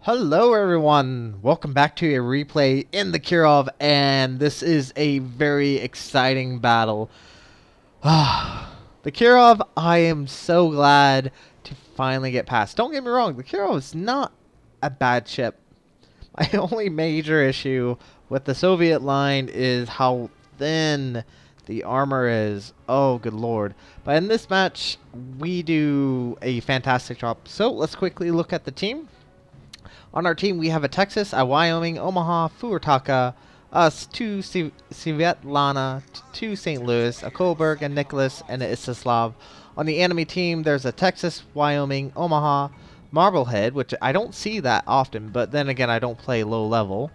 Hello everyone, welcome back to a replay in the Kirov, and this is a very exciting battle. The Kirov, I am so glad to finally get past. Don't get me wrong, the Kirov is not a bad ship. My only major issue with the Soviet line is how thin the armor is. Oh, good lord. But in this match, we do a fantastic job. So let's quickly look at the team. On our team, we have a Texas, a Wyoming, Omaha, Fuerteventura, us, two Svetlana, two St. Louis, a Coburg, a Nicholas, and a Istislav. On the enemy team, there's a Texas, Wyoming, Omaha, Marblehead, which I don't see that often, but then again, I don't play low level.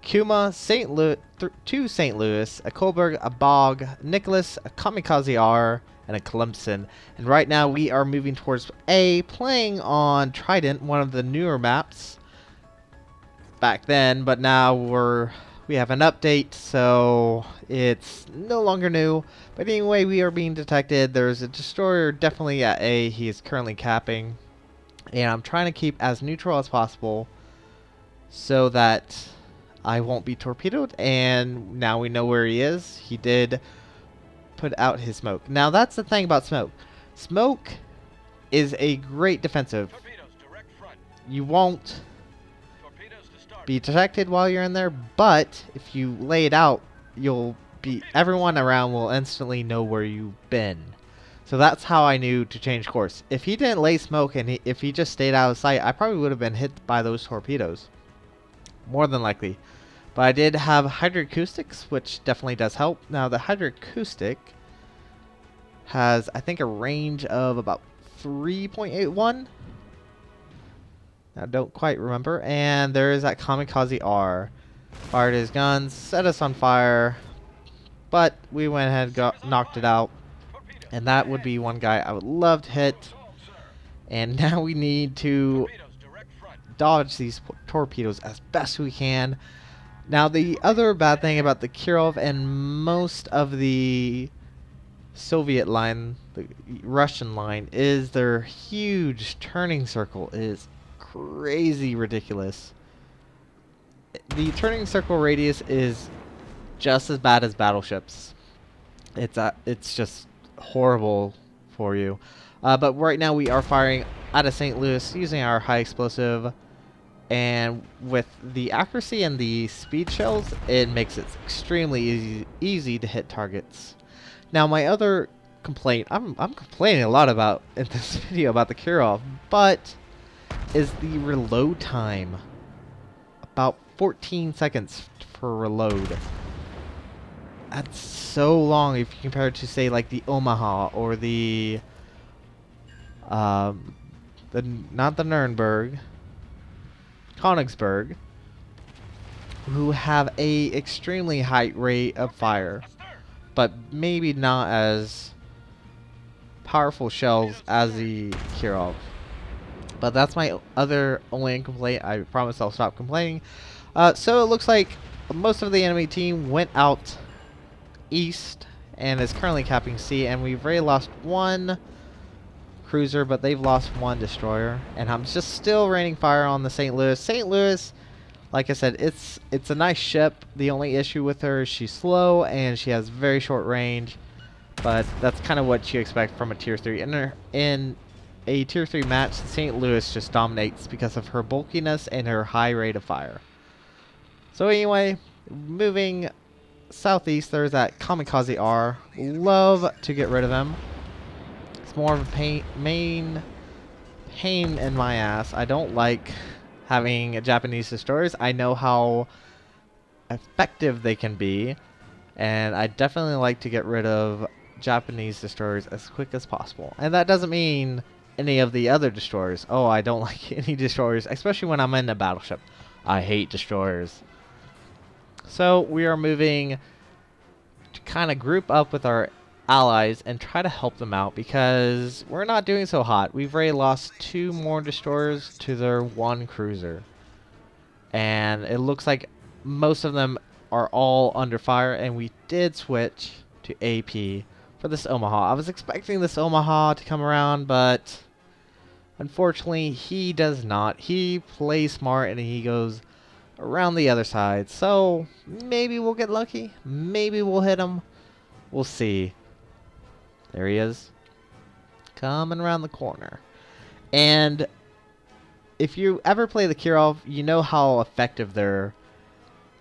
Kuma, St. Louis, two St. Louis, a Coburg, a Bog, Nicholas, a Kamikaze R, and a Clemson. And right now, we are moving towards A, playing on Trident, one of the newer maps back then, but now we have an update, so it's no longer new. But anyway, we are being detected. There's a destroyer definitely at A. He is currently capping, and I'm trying to keep as neutral as possible so that I won't be torpedoed. And now we know where he is. He did put out his smoke. Now that's the thing about smoke. Smoke is a great defensive. You won't be detected while you're in there, but if you lay it out, everyone around will instantly know where you've been. So that's how I knew to change course. If he didn't lay smoke and if he just stayed out of sight, I probably would have been hit by those torpedoes, more than likely. But I did have hydroacoustics, which definitely does help. Now the hydroacoustic has, I think, a range of about 3.81. I don't quite remember. And there is that Kamikaze R. Fired his guns, set us on fire, but we went ahead and knocked it out. And that would be one guy I would love to hit. And now we need to dodge these torpedoes as best we can. Now the other bad thing about the Kirov and most of the Soviet line, the Russian line, is their huge turning circle is crazy ridiculous. The turning circle radius is just as bad as battleships. It's just horrible for you. But right now we are firing out of St. Louis using our high explosive, and with the accuracy and the speed shells, it makes it extremely easy to hit targets. Now my other complaint, I'm complaining a lot about in this video about the Kirov, but is the reload time. About 14 seconds for reload. That's so long if you compare it to, say, like the Omaha or the not the Nuremberg, Königsberg, who have a extremely high rate of fire, but maybe not as powerful shells as the Kirov. But that's my only complaint. I promise I'll stop complaining. So it looks like most of the enemy team went out east and is currently capping C. And we've already lost one cruiser, but they've lost one destroyer. And I'm just still raining fire on the St. Louis. St. Louis, like I said, it's a nice ship. The only issue with her is she's slow and she has very short range. But that's kind of what you expect from a tier 3. In a tier 3 match, St. Louis just dominates because of her bulkiness and her high rate of fire. So anyway, moving southeast, there's that Kamikaze R. Love to get rid of him. It's more of a pain in my ass. I don't like having Japanese destroyers. I know how effective they can be, and I definitely like to get rid of Japanese destroyers as quick as possible. And that doesn't mean any of the other destroyers. Oh, I don't like any destroyers, especially when I'm in a battleship. I hate destroyers. So we are moving to kind of group up with our allies and try to help them out because we're not doing so hot. We've already lost 2 more destroyers to their 1 cruiser. And it looks like most of them are all under fire, and we did switch to AP for this Omaha. I was expecting this Omaha to come around, but Unfortunately, he does not. He plays smart and he goes around the other side. So maybe we'll get lucky. Maybe we'll hit him. We'll see. There he is. Coming around the corner. And if you ever play the Kirov, you know how effective their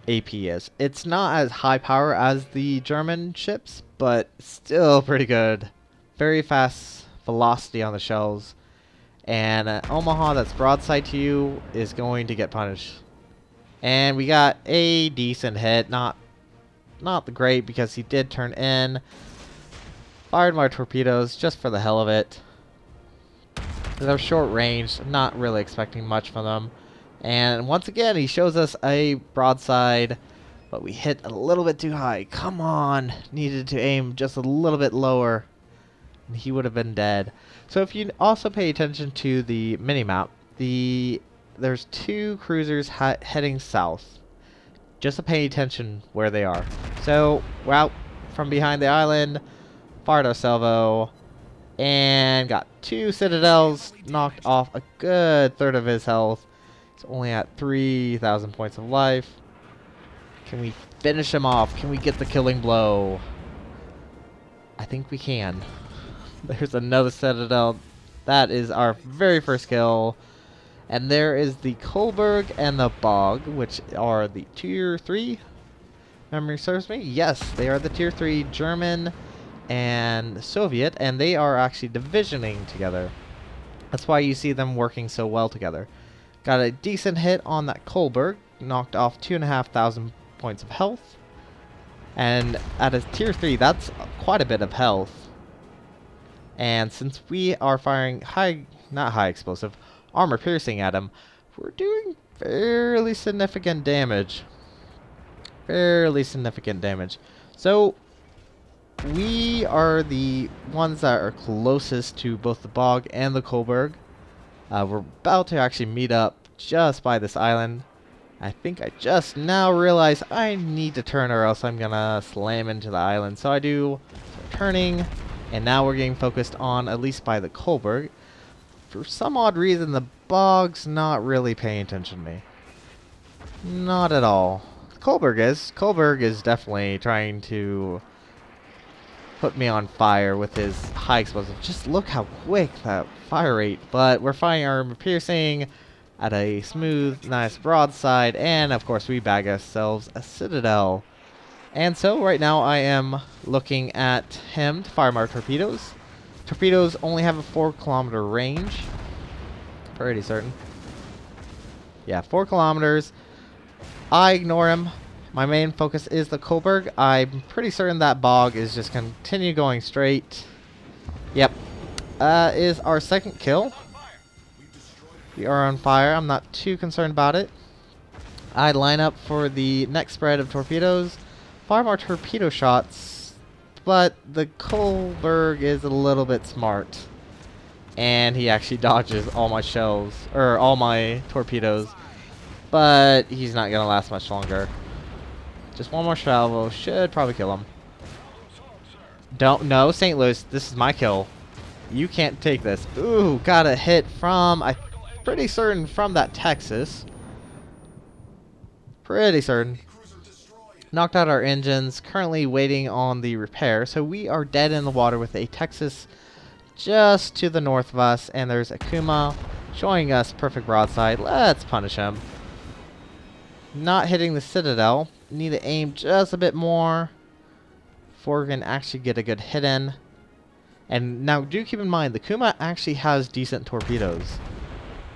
AP is. It's not as high power as the German ships, but still pretty good. Very fast velocity on the shells. And Omaha that's broadside to you is going to get punished. And we got a decent hit. Not the great because he did turn in. Fired my torpedoes just for the hell of it. They're short range. Not really expecting much from them. And once again, he shows us a broadside, but we hit a little bit too high. Come on. Needed to aim just a little bit lower, and he would have been dead. So if you also pay attention to the minimap, there's two cruisers heading south. Just to pay attention where they are. So we're out from behind the island, fired our salvo, and got two citadels, knocked off a good third of his health. He's only at 3,000 points of life. Can we finish him off? Can we get the killing blow? I think we can. There's another citadel. That is our very first kill. And there is the Kohlberg and the Bog, which are the tier 3. Memory serves me? Yes, they are the tier 3 German and Soviet, and they are actually divisioning together. That's why you see them working so well together. Got a decent hit on that Kohlberg, knocked off 2,500 points of health. And at a tier 3, that's quite a bit of health. And since we are firing not high explosive, armor piercing at him, we're doing fairly significant damage. Fairly significant damage. So we are the ones that are closest to both the Bog and the Kohlberg. We're about to actually meet up just by this island. I think I just now realize I need to turn or else I'm gonna slam into the island. So I do. So turning, and now we're getting focused on at least by the Kohlberg. For some odd reason, the Bog's not really paying attention to me. Not at all. Kohlberg is. Kohlberg is definitely trying to put me on fire with his high explosive. Just look how quick that fire rate. But we're firing armor piercing at a smooth, nice broadside. And of course we bag ourselves a citadel. And so right now I am looking at him to fire my torpedoes. Torpedoes only have a 4-kilometer range. Pretty certain. Yeah, 4 kilometers. I ignore him. My main focus is the Kohlberg. I'm pretty certain that Bog is just continue going straight. Yep. Is our second kill. We are on fire. I'm not too concerned about it. I line up for the next spread of torpedoes. Fire more torpedo shots. But the Kohlberg is a little bit smart. And he actually dodges all my shells. Or all my torpedoes. But he's not going to last much longer. Just one more salvo. Should probably kill him. No, St. Louis. This is my kill. You can't take this. Ooh, got a hit from... I'm pretty certain from that Texas. Pretty certain. Knocked out our engines. Currently waiting on the repair. So we are dead in the water with a Texas just to the north of us. And there's Akuma showing us perfect broadside. Let's punish him. Not hitting the Citadel. Need to aim just a bit more before we can actually get a good hit in. And now do keep in mind, the Kuma actually has decent torpedoes.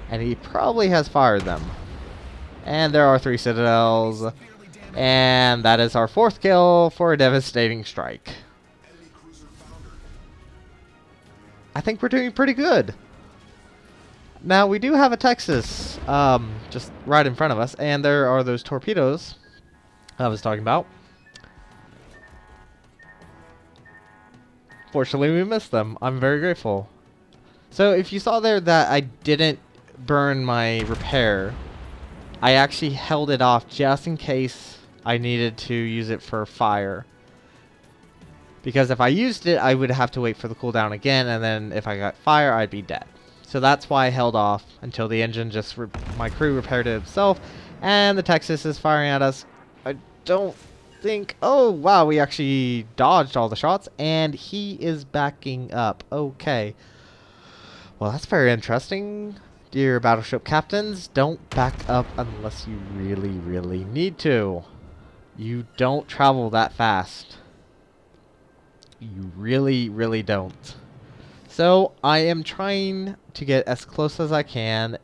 And he probably has fired them. And there are 3 Citadels. And that is our 4th kill for a devastating strike. I think we're doing pretty good. Now we do have a Texas just right in front of us. And there are those torpedoes I was talking about. Fortunately, we missed them. I'm very grateful. So if you saw there that I didn't burn my repair, I actually held it off just in case I needed to use it for fire. Because if I used it, I would have to wait for the cooldown again, and then if I got fire, I'd be dead. So that's why I held off until the engine just my crew repaired it itself, and the Texas is firing at us. I don't think. Oh wow, we actually dodged all the shots, and he is backing up. Okay. Well, that's very interesting. Dear battleship captains, don't back up unless you really, really need to. You don't travel that fast. You really, really don't. So, I am trying to get as close as I can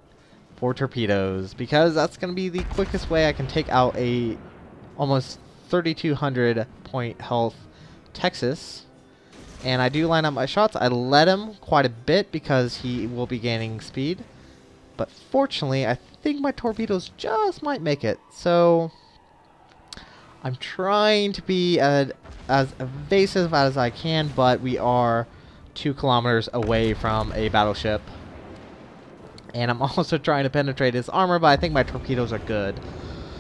for torpedoes, because that's going to be the quickest way I can take out a almost 3,200 point health Texas. And I do line up my shots. I let him quite a bit because he will be gaining speed. But fortunately, I think my torpedoes just might make it. So I'm trying to be as evasive as I can, but we are 2 kilometers away from a battleship. And I'm also trying to penetrate his armor, but I think my torpedoes are good.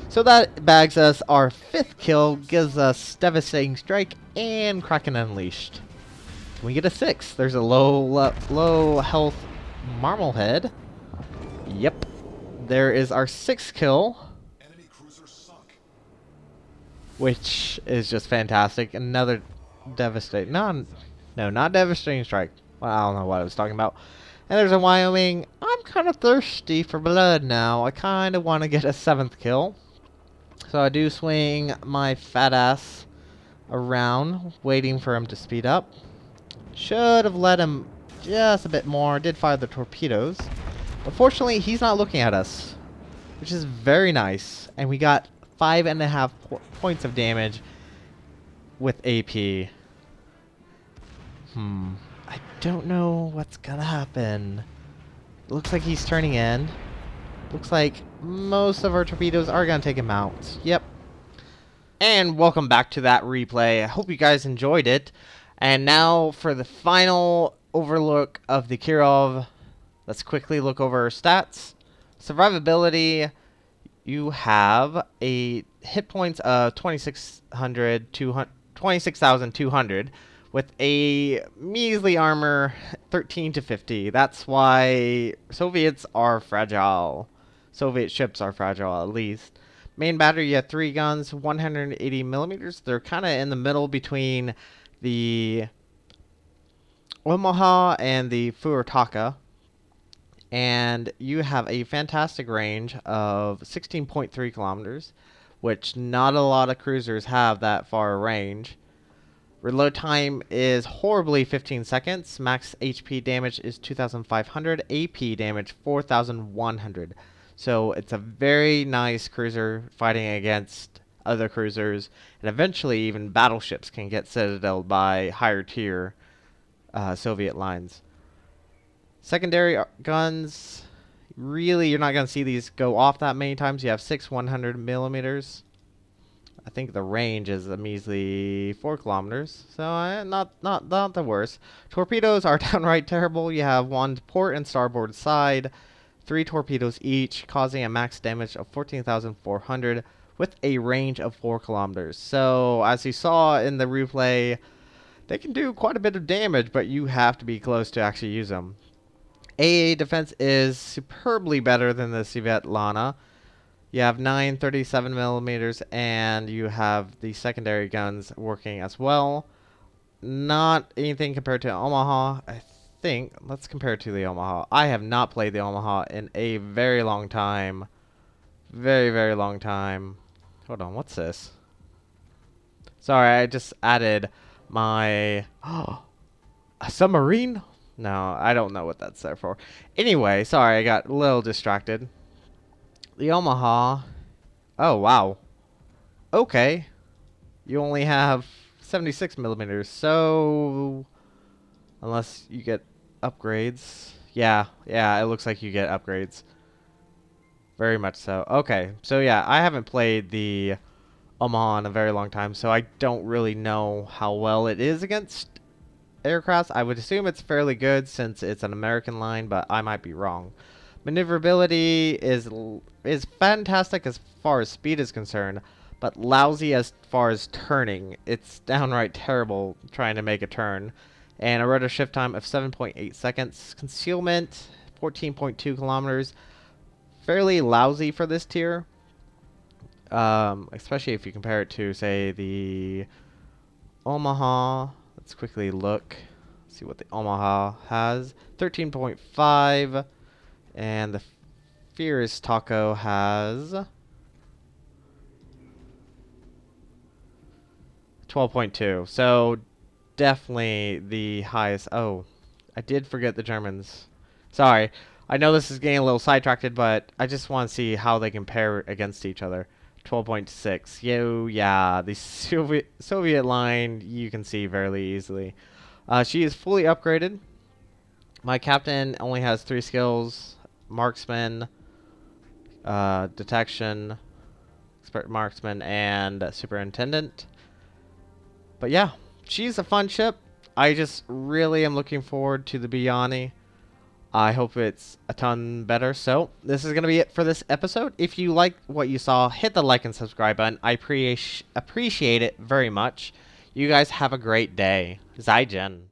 So that bags us our 5th kill, gives us Devastating Strike and Kraken Unleashed. Can we get a 6th? There's a low health Marmalhead. Yep. There is our 6th kill. Enemy cruiser sunk. Which is just fantastic. Another devastating. No, not Devastating Strike. Well, I don't know what I was talking about. And there's a Wyoming. I'm kind of thirsty for blood now. I kind of want to get a 7th kill. So I do swing my fat ass around, waiting for him to speed up. Should have let him just a bit more. Did fire the torpedoes. But fortunately, he's not looking at us, which is very nice. And we got 5.5 points of damage with AP. I don't know what's gonna happen. It looks like he's turning in. Looks like most of our torpedoes are gonna take him out. Yep. And welcome back to that replay. I hope you guys enjoyed it. And now for the final overlook of the Kirov. Let's quickly look over our stats. Survivability, you have a hit points of 26,200 with a measly armor 13 to 50. That's why Soviets are fragile. Soviet ships are fragile, at least. Main battery, you have 3 guns, 180 millimeters. They're kind of in the middle between the Omaha and the Furutaka. And you have a fantastic range of 16.3 kilometers, which not a lot of cruisers have that far range. Reload time is horribly 15 seconds. Max HP damage is 2,500. AP damage 4,100. So it's a very nice cruiser fighting against other cruisers. And eventually even battleships can get citadeled by higher tier Soviet lines. Secondary guns, really you're not going to see these go off that many times. You have 6 100 millimeters. I think the range is a measly 4 kilometers, so not the worst. Torpedoes are downright terrible. You have 1 port and starboard side, 3 torpedoes each, causing a max damage of 14,400 with a range of 4 kilometers. So as you saw in the replay, they can do quite a bit of damage, but you have to be close to actually use them. AA defense is superbly better than the Svetlana. You have 9 37 millimeters, and you have the secondary guns working as well. Not anything compared to Omaha, I think. Let's compare it to the Omaha. I have not played the Omaha in a very long time. Very, very long time. Hold on, what's this? Sorry, I just added my... a submarine? No, I don't know what that's there for. Anyway, sorry, I got a little distracted. The Omaha. Oh, wow. Okay. You only have 76 millimeters, so... Unless you get upgrades. Yeah, it looks like you get upgrades. Very much so. Okay, so yeah, I haven't played the Omaha in a very long time, so I don't really know how well it is against aircraft. I would assume it's fairly good since it's an American line, but I might be wrong. Maneuverability is fantastic as far as speed is concerned, but lousy as far as turning. It's downright terrible trying to make a turn. And a rudder shift time of 7.8 seconds. Concealment, 14.2 kilometers. Fairly lousy for this tier. Especially if you compare it to, say, the Omaha. Let's quickly look. See what the Omaha has. 13.5. And the Fierce Taco has 12.2. So definitely the highest. Oh, I did forget the Germans. Sorry. I know this is getting a little sidetracked, but I just want to see how they compare against each other. 12.6. Yeah, the Soviet line you can see fairly easily. She is fully upgraded. My captain only has 3 skills: marksman, detection, expert marksman, and superintendent. But yeah, she's a fun ship. I just really am looking forward to the Biani. I hope it's a ton better. So this is going to be it for this episode. If you like what you saw, hit the like and subscribe button. I appreciate it very much. You guys have a great day. Zaijian.